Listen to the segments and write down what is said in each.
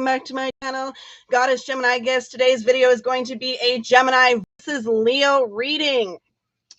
welcome back to my channel, Goddess Gemini Gifts. Today's video is going to be a Gemini versus Leo reading.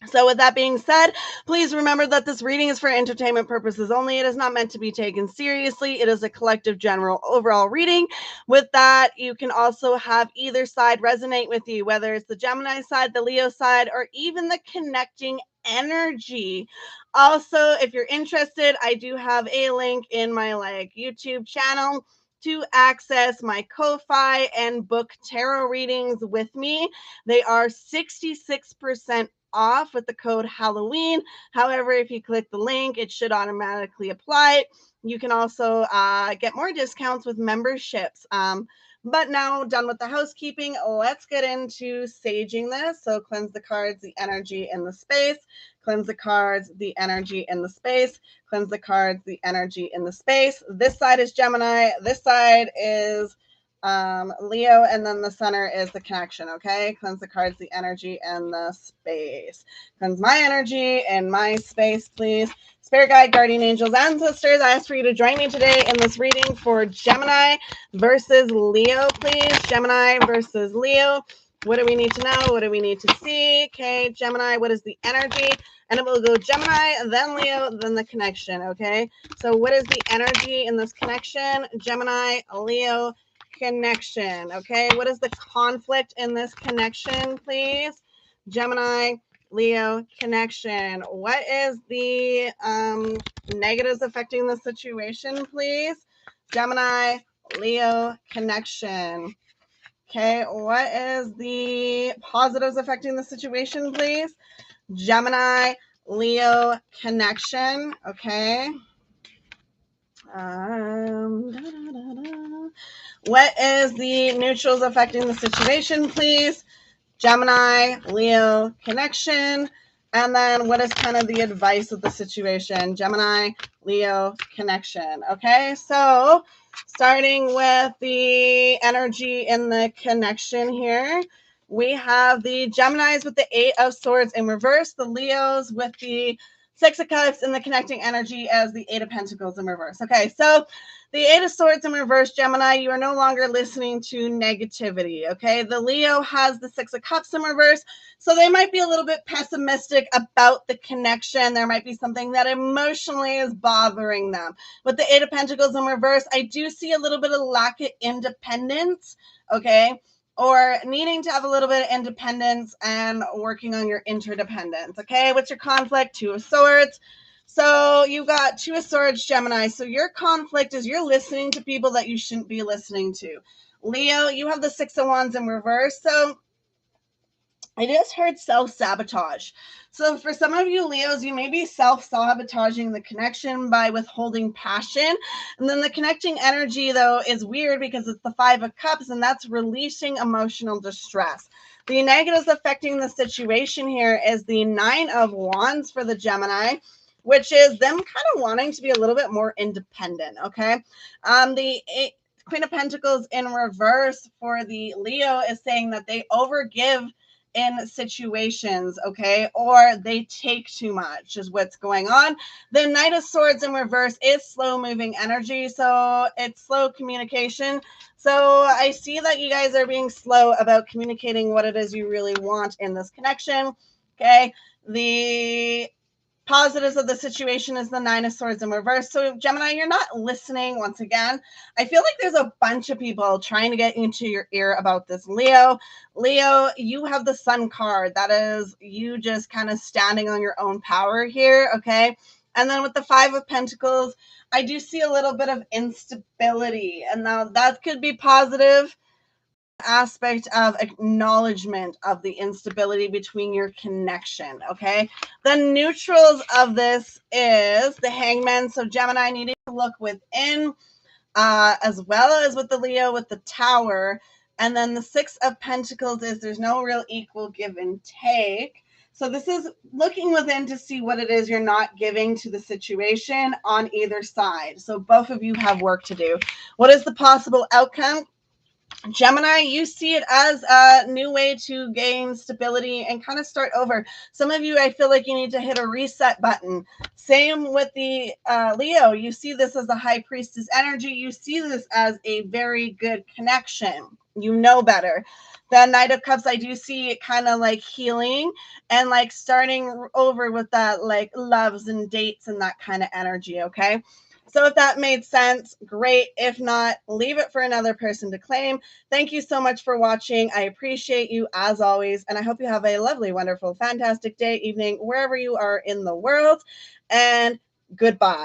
So with that being said, please remember that this reading is for entertainment purposes only. It is not meant to be taken seriously. It is a collective general overall reading. With that, you can also have either side resonate with you, whether it's the Gemini side, the Leo side, or even the connecting energy. Also, if you're interested, I do have a link in my YouTube channel to access my Ko-Fi and book tarot readings with me. They are 66% off with the code Halloween. However, if you click the link, it should automatically apply. You can also get more discounts with memberships. But now, done with the housekeeping, let's get into saging this. So cleanse the cards, the energy in the space. Cleanse the cards, the energy in the space. Cleanse the cards, the energy in the space. This side is Gemini. This side is Leo, and then the center is the connection. Okay, cleanse the cards, the energy, and the space. Cleanse my energy and my space, please. Spirit guide, guardian angels, ancestors, I ask for you to join me today in this reading for Gemini versus Leo, please. Gemini versus Leo. What do we need to know? What do we need to see? Okay, Gemini, what is the energy? And it will go Gemini, then Leo, then the connection. Okay, so what is the energy in this connection? Gemini, Leo, connection. Okay, what is the conflict in this connection, please? Gemini, Leo, connection. What is the negatives affecting the situation, please? Gemini, Leo, connection. Okay, what is the positives affecting the situation, please? Gemini, Leo, connection. Okay. What is the neutrals affecting the situation, please? Gemini, Leo, connection. And then what is kind of the advice of the situation? Gemini, Leo, connection. Okay, so starting with the energy in the connection here, we have the Geminis with the 8 of Swords in reverse, the Leos with the 6 of Cups, and the connecting energy as the 8 of Pentacles in reverse. Okay, so the 8 of Swords in reverse, Gemini, you are no longer listening to negativity, okay? The Leo has the 6 of Cups in reverse, so they might be a little bit pessimistic about the connection. There might be something that emotionally is bothering them. With the 8 of Pentacles in reverse, I do see a little bit of lack of independence, okay? Or needing to have a little bit of independence and working on your interdependence, okay? What's your conflict? 2 of Swords. So you got 2 of Swords, Gemini. So your conflict is you're listening to people that you shouldn't be listening to. Leo, you have the 6 of Wands in reverse. So I just heard self-sabotage. So for some of you Leos, you may be self-sabotaging the connection by withholding passion. And then the connecting energy, though, is weird because it's the 5 of Cups, and that's releasing emotional distress. The negatives affecting the situation here is the 9 of Wands for the Gemini, which is them kind of wanting to be a little bit more independent, okay? The Queen of Pentacles in reverse for the Leo is saying that they overgive in situations, okay, or they take too much is what's going on. The Knight of Swords in reverse is slow moving energy, so it's slow communication. So I see that you guys are being slow about communicating what it is you really want in this connection, okay? The positives of the situation is the 9 of Swords in reverse. So Gemini, you're not listening once again. I feel like there's a bunch of people trying to get into your ear about this. Leo, you have the Sun card. That is you just kind of standing on your own power here, okay? And then with the 5 of Pentacles, I do see a little bit of instability. And now that could be positive aspect of acknowledgement of the instability between your connection, okay? The neutrals of this is the Hangman. So Gemini needing to look within as well as with the Leo with the Tower. And then the 6 of Pentacles is there's no real equal give and take. So this is looking within to see what it is you're not giving to the situation on either side. So both of you have work to do. What is the possible outcome? Gemini, you see it as a new way to gain stability and kind of start over. Some of you, I feel like you need to hit a reset button. Same with the Leo. You see this as a high priestess energy. You see this as a very good connection. You know better. The Knight of Cups, I do see it kind of like healing and like starting over with that like loves and dates and that kind of energy, okay? So if that made sense, great. If not, leave it for another person to claim. Thank you so much for watching. I appreciate you as always. And I hope you have a lovely, wonderful, fantastic day, evening, wherever you are in the world. And goodbye.